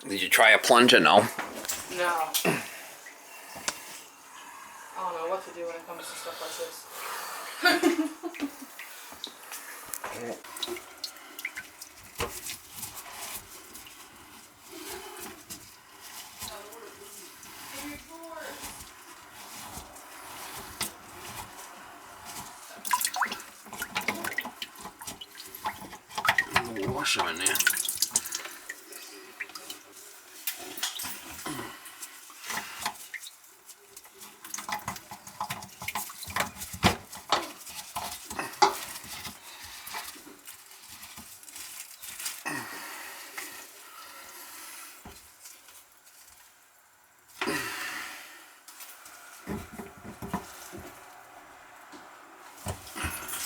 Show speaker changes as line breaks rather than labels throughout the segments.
Did you try a plunger? No.
No. I don't know what to do when it comes to stuff like this.
Washer in there.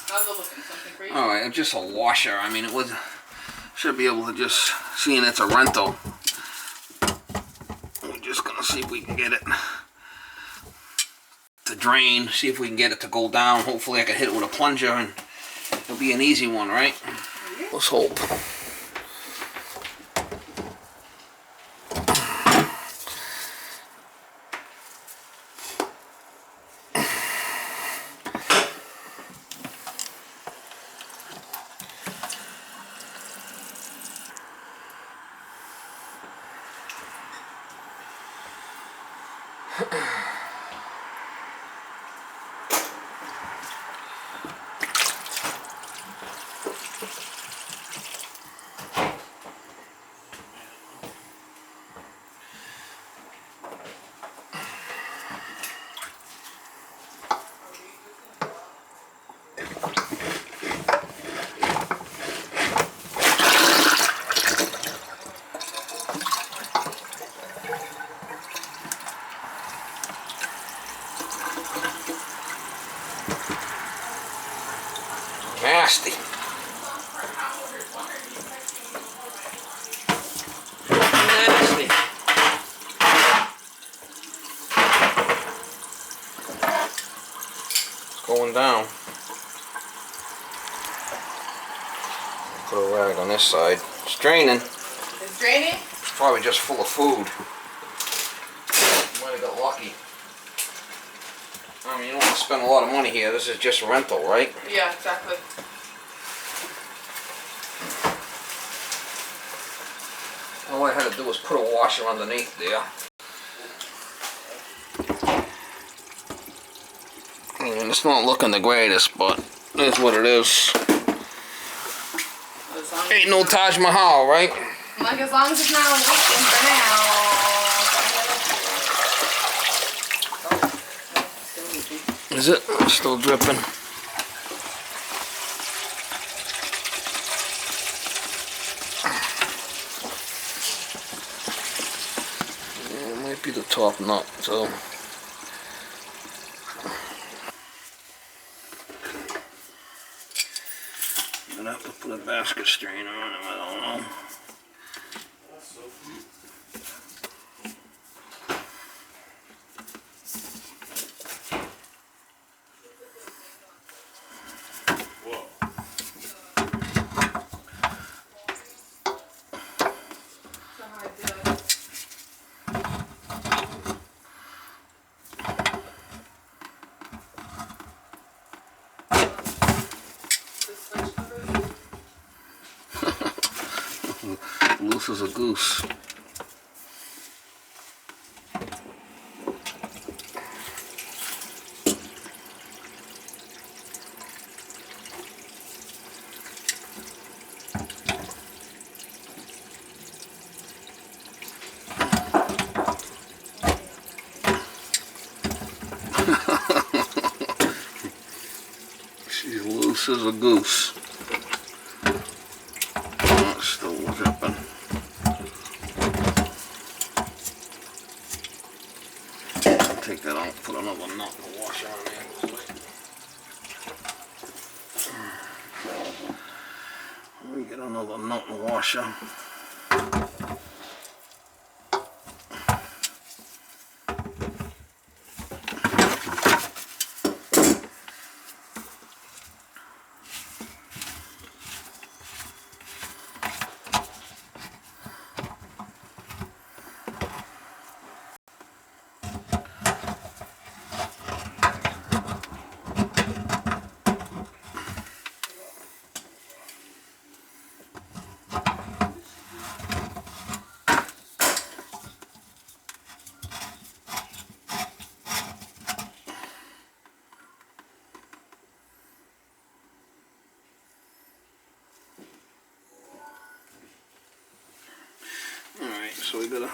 How's it looking? Something crazy?
All right, just a washer. I mean, it was. Should be able to just, seeing it's a rental. We're just gonna see if we can get it to drain, see if we can get it to go down. Hopefully I can hit it with a plunger and it'll be an easy one, right? Let's hope. Nasty. Nasty. It's going down. Put a rag on this side. It's draining.
It's draining?
It's probably just full of food. Might have got lucky. I mean, you don't want to spend a lot of money here. This is just rental, right?
Yeah, exactly.
All I had to do was put a washer underneath there. I mean, it's not looking the greatest, but it is what it is. Ain't no Taj Mahal, right?
Like, as long as it's not leaking for now.
Is it? It's still dripping. Yeah, it might be the top nut, so. I'm gonna have to put a basket strainer on him, I don't know. Loose as a goose. She's loose as a goose. Oh, it's still dripping. Take that out, put another nut in the washer on there. Let me get another nut in the washer. bit of,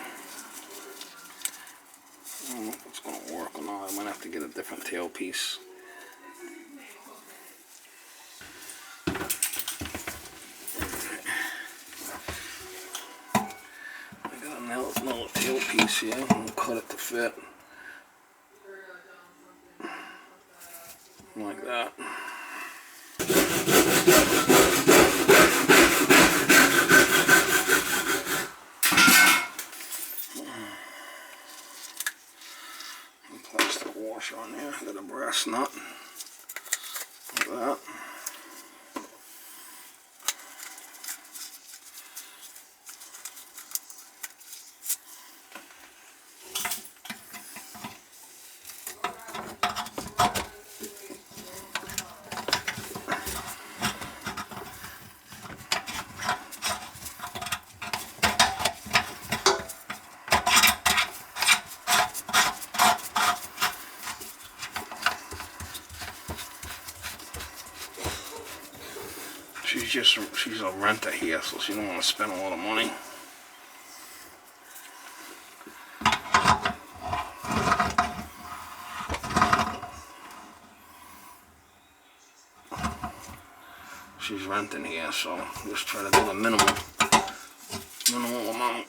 I don't know if it's going to work or not. I might have to get a different tailpiece. I got another tailpiece here. I'll cut it to fit. Like that. Plastic washer on there. Got a brass nut. Like that. She's a renter here, so she don't want to spend a lot of money. She's renting here, so just try to do the minimal amount.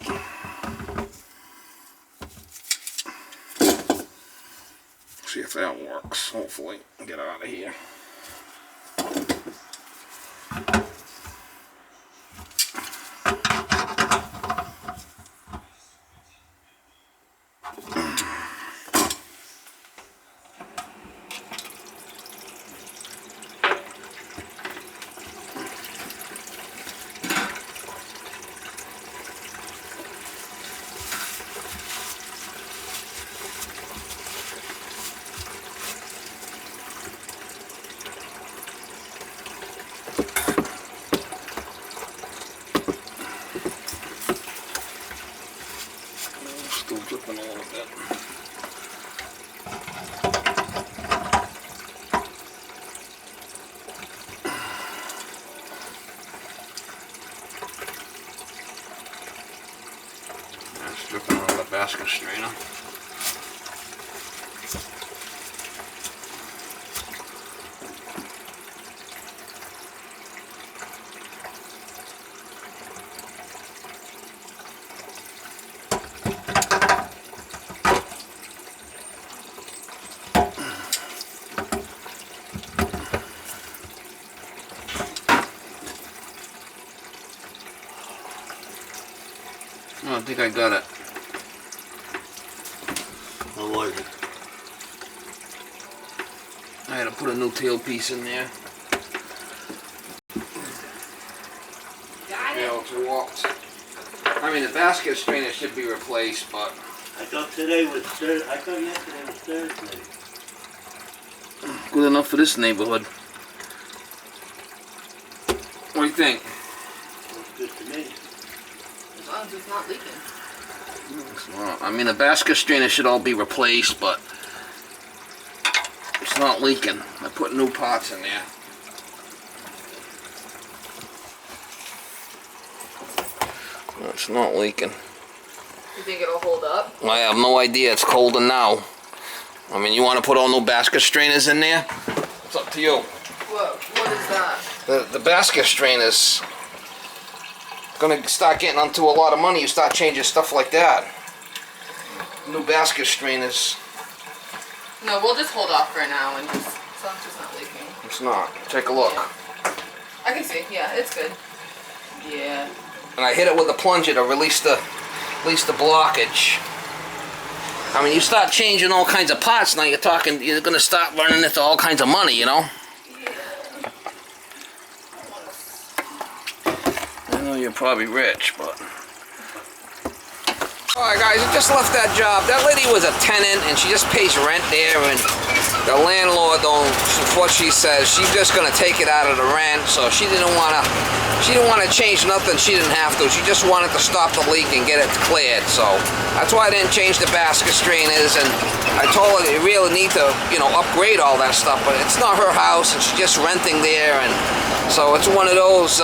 See if that works. Hopefully, get out of here. Still dripping a little bit. It's dripping on the basket strainer. I think I got it.
How was it?
I had to put a new tailpiece in there.
Got it.
Yeah, it's warped. I mean, the basket strainer should be replaced, but
I thought today was Thursday. I thought yesterday was Thursday.
good enough for this neighborhood. What do you think?
Looks good to me.
As long as it's not leaking.
It's not. I mean, the basket strainer should all be replaced, but it's not leaking. I put new parts in there. It's not leaking.
You think it'll hold up?
I have no idea. It's colder now. I mean, you want to put all new basket strainers in there? It's up to you.
What is that?
The basket strainers gonna start getting onto a lot of money. You start changing stuff like that. New basket strainers.
No, we'll just hold off for now and just, as long as it's not leaking.
It's not. Take a look.
Yeah. I can see. Yeah, it's good. Yeah.
And I hit it with a plunger to release the blockage. I mean, you start changing all kinds of parts now. You're gonna start running into all kinds of money, you know. I know you're probably rich, but. Alright guys, I just left that job. That lady was a tenant and she just pays rent there, and the landlord don't, what she says, she's just gonna take it out of the rent, so she didn't wanna change nothing she didn't have to. She just wanted to stop the leak and get it cleared, so that's why I didn't change the basket strainers. And I told her you really need to, upgrade all that stuff, but it's not her house and she's just renting there, and so it's one of those,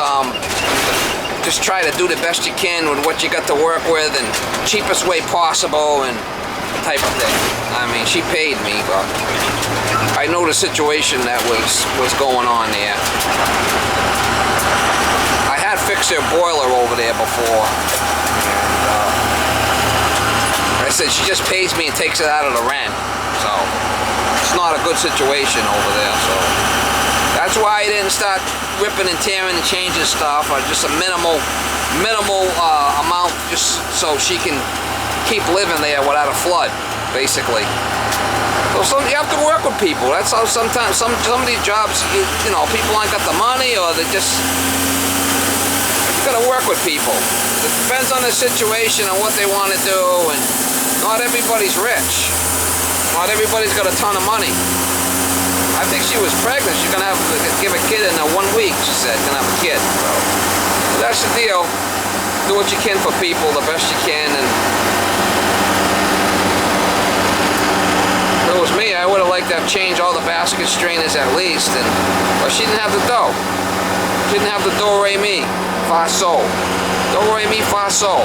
just try to do the best you can with what you got to work with and cheapest way possible and type of thing. I mean, she paid me, but I know the situation that was going on there. I had fixed their boiler over there before. And, I said she just pays me and takes it out of the rent, so it's not a good situation over there. So that's why I didn't start ripping and tearing and changing stuff, or just a minimal amount, just so she can keep living there without a flood, basically. So you have to work with people. That's how sometimes some of these jobs, you know, people ain't got the money, or they just, you gotta work with people. It depends on the situation and what they want to do, and not everybody's rich. Not everybody's got a ton of money. I think she was pregnant. She's gonna give a kid in 1 week. She said, gonna have a kid. So that's the deal. Do what you can for people, the best you can, and if it was me, I would have liked to have changed all the basket strainers at least, but she didn't have the dough. She didn't have the do re mi fa sol. Do re mi fa sol.